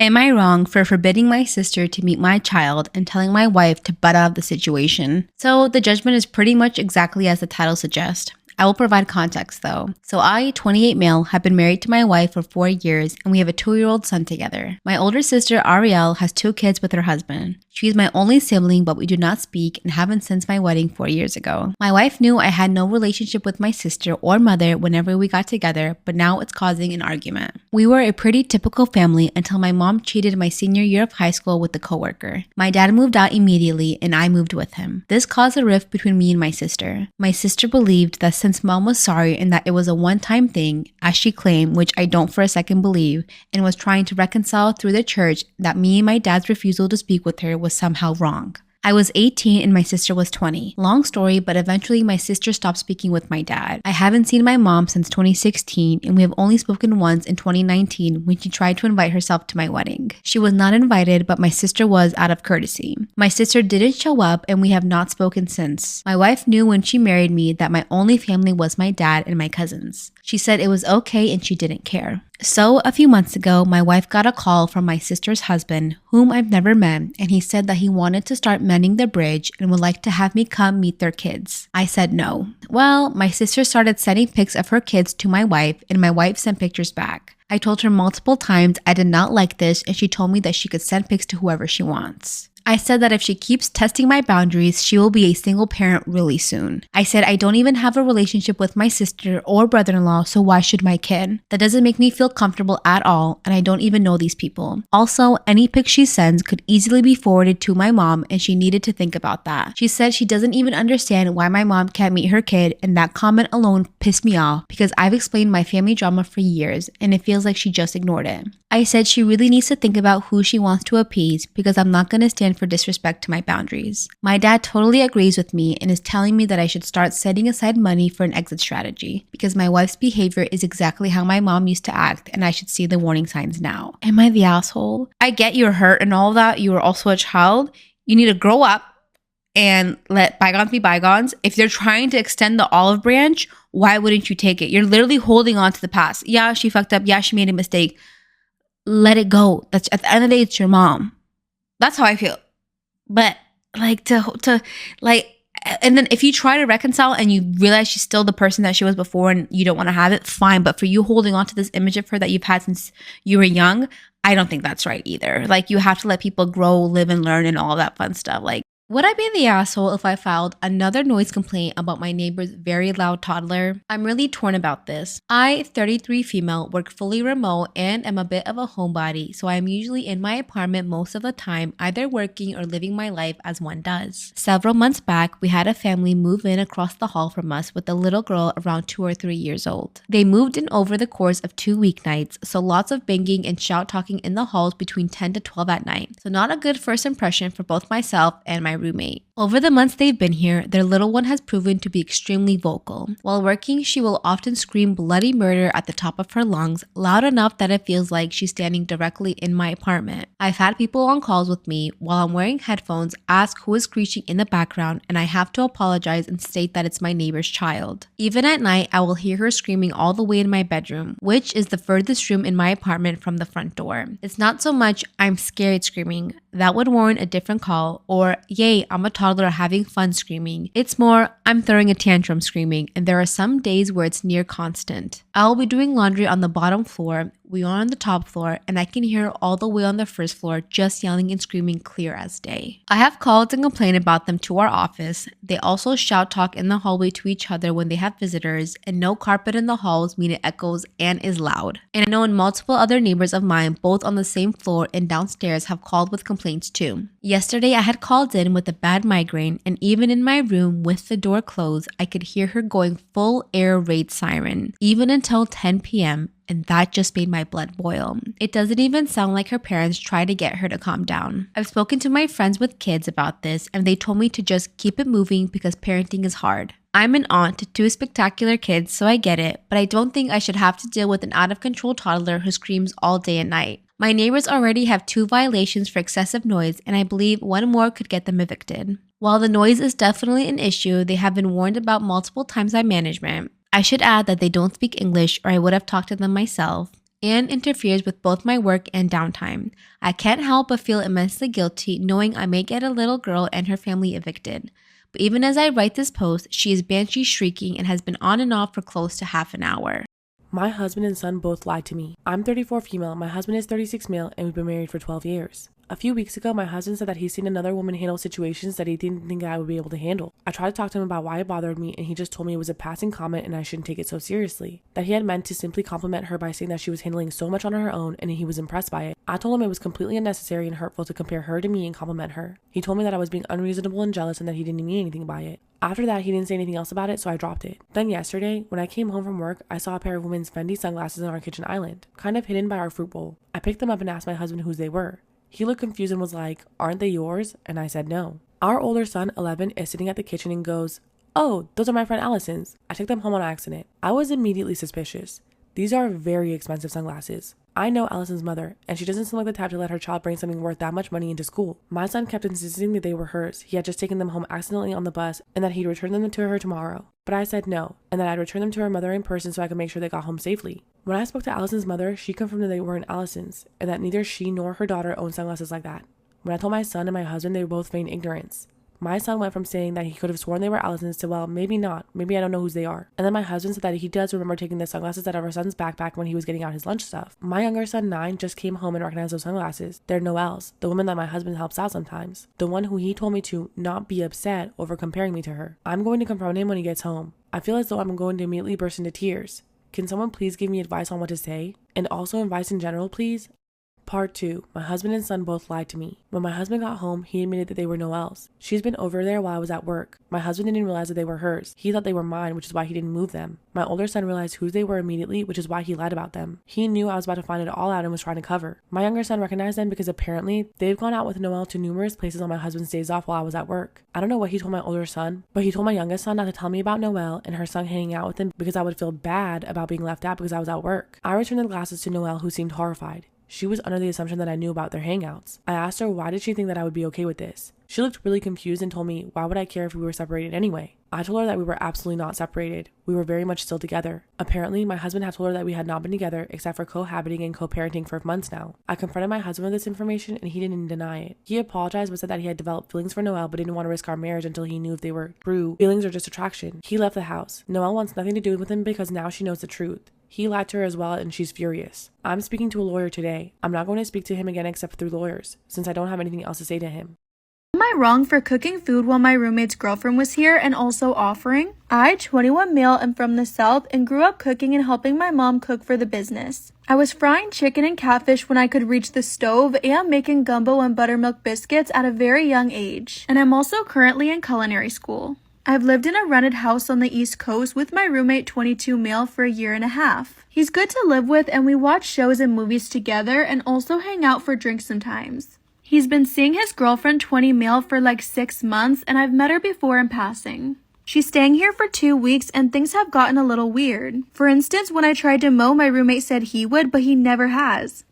Am I wrong for forbidding my sister to meet my child and telling my wife to butt out of the situation? So the judgment is pretty much exactly as the title suggests. I will provide context though. So I, 28 male, have been married to my wife for 4 years and we have a 2-year-old son together. My older sister, Ariel, has 2 kids with her husband. She is my only sibling, but we do not speak and haven't since my wedding 4 years ago. My wife knew I had no relationship with my sister or mother whenever we got together, but now it's causing an argument. We were a pretty typical family until my mom cheated my senior year of high school with a coworker. My dad moved out immediately and I moved with him. This caused a rift between me and my sister. My sister believed that since mom was sorry and that it was a one-time thing, as she claimed, which I don't for a second believe, and was trying to reconcile through the church, that me and my dad's refusal to speak with her was somehow wrong. I was 18 and my sister was 20. Long story, but eventually my sister stopped speaking with my dad. I haven't seen my mom since 2016 and we have only spoken once in 2019 when she tried to invite herself to my wedding. She was not invited, but my sister was out of courtesy. My sister didn't show up and we have not spoken since. My wife knew when she married me that my only family was my dad and my cousins. She said it was okay and she didn't care. So, a few months ago, my wife got a call from my sister's husband, whom I've never met, and he said that he wanted to start mending the bridge and would like to have me come meet their kids. I said no. Well, my sister started sending pics of her kids to my wife, and my wife sent pictures back. I told her multiple times I did not like this, and she told me that she could send pics to whoever she wants. I said that if she keeps testing my boundaries, she will be a single parent really soon. I said I don't even have a relationship with my sister or brother-in-law, so why should my kid? That doesn't make me feel comfortable at all, and I don't even know these people. Also, any pic she sends could easily be forwarded to my mom, and she needed to think about that. She said she doesn't even understand why my mom can't meet her kid, and that comment alone pissed me off because I've explained my family drama for years, and it feels like she just ignored it. I said she really needs to think about who she wants to appease because I'm not going to stand for disrespect to my boundaries. My dad totally agrees with me and is telling me that I should start setting aside money for an exit strategy because my wife's behavior is exactly how my mom used to act and I should see the warning signs now. Am I the asshole? I get you're hurt and all that. You were also a child. You need to grow up and let bygones be bygones. If they're trying to extend the olive branch, why wouldn't you take it? You're literally holding on to the past. Yeah, she fucked up. Yeah, she made a mistake. Let it go. That's at the end of the day, it's your mom. That's how I feel. But like to like, and then if you try to reconcile and you realize she's still the person that she was before and you don't want to have it, fine. But for you holding on to this image of her that you've had since you were young, I don't think that's right either. Like you have to let people grow, live and learn and all that fun stuff. Like, would I be the asshole if I filed another noise complaint about my neighbor's very loud toddler? I'm really torn about this. I, 33 female, work fully remote and am a bit of a homebody, so I'm usually in my apartment most of the time, either working or living my life as one does. Several months back, we had a family move in across the hall from us with a little girl around 2 or 3 years old. They moved in over the course of 2 weeknights, so lots of banging and shout talking in the halls between 10 to 12 at night. So not a good first impression for both myself and my roommate. Over the months they've been here, their little one has proven to be extremely vocal. While working, she will often scream bloody murder at the top of her lungs, loud enough that it feels like she's standing directly in my apartment. I've had people on calls with me while I'm wearing headphones ask who is screeching in the background, and I have to apologize and state that it's my neighbor's child. Even at night, I will hear her screaming all the way in my bedroom, which is the furthest room in my apartment from the front door. It's not so much I'm scared screaming. That would warrant a different call, or yay, I'm a toddler having fun screaming. It's more, I'm throwing a tantrum screaming, and there are some days where it's near constant. I'll be doing laundry on the bottom floor, we are on the top floor, and I can hear her all the way on the first floor just yelling and screaming clear as day. I have called and complained about them to our office. They also shout talk in the hallway to each other when they have visitors, and no carpet in the halls mean it echoes and is loud. And I know multiple other neighbors of mine, both on the same floor and downstairs, have called with complaints too. Yesterday, I had called in with a bad migraine, and even in my room with the door closed, I could hear her going full air raid siren, even until 10 p.m., and that just made my blood boil. It doesn't even sound like her parents try to get her to calm down. I've spoken to my friends with kids about this, and they told me to just keep it moving because parenting is hard. I'm an aunt to 2 spectacular kids, so I get it, but I don't think I should have to deal with an out-of-control toddler who screams all day and night. My neighbors already have 2 violations for excessive noise, and I believe 1 more could get them evicted. While the noise is definitely an issue, they have been warned about multiple times by management. I should add that they don't speak English or I would have talked to them myself. and interferes with both my work and downtime. I can't help but feel immensely guilty knowing I may get a little girl and her family evicted. But even as I write this post, she is banshee shrieking and has been on and off for close to half an hour. My husband and son both lied to me. I'm 34 female, my husband is 36 male, and we've been married for 12 years. A few weeks ago, my husband said that he's seen another woman handle situations that he didn't think I would be able to handle. I tried to talk to him about why it bothered me, and he just told me it was a passing comment and I shouldn't take it so seriously. That he had meant to simply compliment her by saying that she was handling so much on her own and he was impressed by it. I told him it was completely unnecessary and hurtful to compare her to me and compliment her. He told me that I was being unreasonable and jealous and that he didn't mean anything by it. After that, he didn't say anything else about it, so I dropped it. Then yesterday, when I came home from work, I saw a pair of women's Fendi sunglasses on our kitchen island, kind of hidden by our fruit bowl. I picked them up and asked my husband whose they were. He looked confused and was like, "Aren't they yours?" And I said no. Our older son, 11, is sitting at the kitchen and goes, "Oh, those are my friend Allison's. I took them home on accident." I was immediately suspicious. These are very expensive sunglasses. I know Allison's mother, and she doesn't seem like the type to let her child bring something worth that much money into school. My son kept insisting that they were hers. He had just taken them home accidentally on the bus and that he'd return them to her tomorrow. But I said no, and that I'd return them to her mother in person so I could make sure they got home safely. When I spoke to Allison's mother, she confirmed that they weren't Allison's, and that neither she nor her daughter owned sunglasses like that. When I told my son and my husband, they both feigned ignorance. My son went from saying that he could have sworn they were Allison's to, well, maybe not. Maybe I don't know whose they are. And then my husband said that he does remember taking the sunglasses out of our son's backpack when he was getting out his lunch stuff. My younger son, 9, just came home and recognized those sunglasses. They're Noelle's, the woman that my husband helps out sometimes. The one who he told me to not be upset over comparing me to her. I'm going to confront him when he gets home. I feel as though I'm going to immediately burst into tears. Can someone please give me advice on what to say? And also advice in general, please? Part 2. My husband and son both lied to me. When my husband got home, he admitted that they were Noelle's. She's been over there while I was at work. My husband didn't realize that they were hers. He thought they were mine, which is why he didn't move them. My older son realized who they were immediately, which is why he lied about them. He knew I was about to find it all out and was trying to cover. My younger son recognized them because apparently they've gone out with Noelle to numerous places on my husband's days off while I was at work. I don't know what he told my older son, but he told my youngest son not to tell me about Noelle and her son hanging out with him because I would feel bad about being left out because I was at work. I returned the glasses to Noelle, who seemed horrified. She was under the assumption that I knew about their hangouts. I asked her why did she think that I would be okay with this. She looked really confused and told me why would I care if we were separated anyway. I told her that we were absolutely not separated. We were very much still together. Apparently, my husband had told her that we had not been together except for cohabiting and co-parenting for months now. I confronted my husband with this information and he didn't deny it. He apologized but said that he had developed feelings for Noelle but didn't want to risk our marriage until he knew if they were true feelings or just attraction. He left the house. Noelle wants nothing to do with him because now she knows the truth. He lied to her as well and she's furious. I'm speaking to a lawyer today. I'm not going to speak to him again except through lawyers, since I don't have anything else to say to him. Am I wrong for cooking food while my roommate's girlfriend was here and also offering? I, 21 male, am from the South and grew up cooking and helping my mom cook for the business. I was frying chicken and catfish when I could reach the stove and making gumbo and buttermilk biscuits at a very young age. And I'm also currently in culinary school. I've lived in a rented house on the East Coast with my roommate 22 male for a year and a half. He's good to live with and we watch shows and movies together and also hang out for drinks sometimes. He's been seeing his girlfriend 20 male for like 6 months and I've met her before in passing. She's staying here for 2 weeks and things have gotten a little weird. For instance, when I tried to mow, my roommate said he would, but he never has.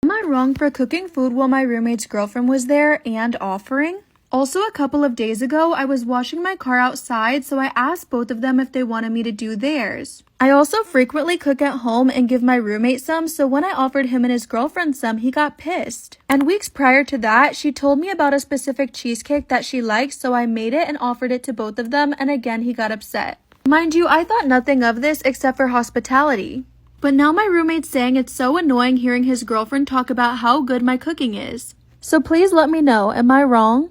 Am I wrong for cooking food while my roommate's girlfriend was there and offering? Also, a couple of days ago, I was washing my car outside, so I asked both of them if they wanted me to do theirs. I also frequently cook at home and give my roommate some, so when I offered him and his girlfriend some, he got pissed. And weeks prior to that, she told me about a specific cheesecake that she liked, so I made it and offered it to both of them, and again, he got upset. Mind you, I thought nothing of this except for hospitality. But now my roommate's saying it's so annoying hearing his girlfriend talk about how good my cooking is. So please let me know, am I wrong?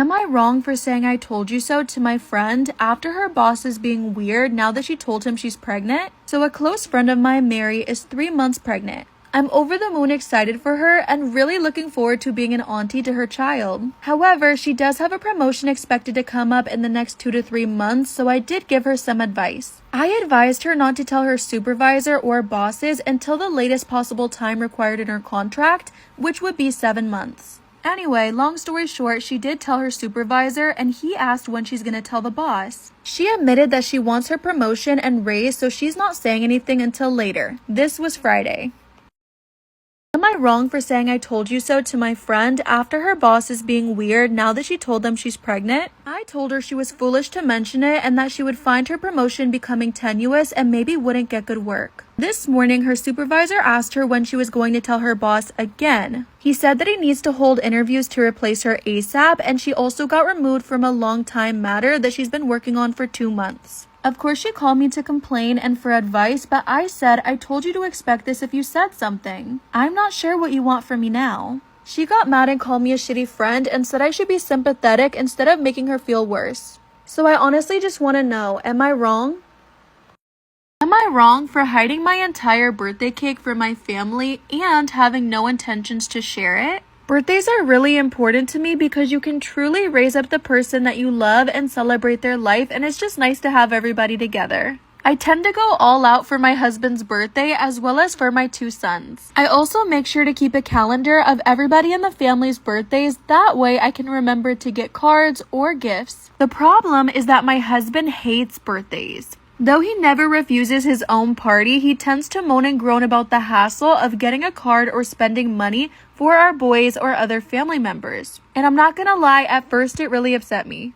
Am I wrong for saying I told you so to my friend after her boss is being weird now that she told him she's pregnant? So a close friend of mine, Mary, is 3 months pregnant. I'm over the moon excited for her and really looking forward to being an auntie to her child. However, she does have a promotion expected to come up in the next 2 to 3 months, so I did give her some advice. I advised her not to tell her supervisor or bosses until the latest possible time required in her contract, which would be 7 months. Anyway, long story short, she did tell her supervisor and he asked when she's gonna tell the boss. She admitted that she wants her promotion and raise, so she's not saying anything until later. This was Friday. Am I wrong for saying I told you so to my friend after her boss is being weird now that she told them she's pregnant? I told her she was foolish to mention it and that she would find her promotion becoming tenuous and maybe wouldn't get good work. This morning, her supervisor asked her when she was going to tell her boss again. He said that he needs to hold interviews to replace her ASAP, and she also got removed from a long-time matter that she's been working on for 2 months. Of course, she called me to complain and for advice, but I said, I told you to expect this if you said something. I'm not sure what you want from me now. She got mad and called me a shitty friend and said I should be sympathetic instead of making her feel worse. So I honestly just want to know, am I wrong? Am I wrong for hiding my entire birthday cake from my family and having no intentions to share it? Birthdays are really important to me because you can truly raise up the person that you love and celebrate their life, and it's just nice to have everybody together. I tend to go all out for my husband's birthday as well as for my 2 sons. I also make sure to keep a calendar of everybody in the family's birthdays, that way I can remember to get cards or gifts. The problem is that my husband hates birthdays. Though he never refuses his own party, he tends to moan and groan about the hassle of getting a card or spending money for our boys or other family members. And I'm not gonna lie, at first it really upset me.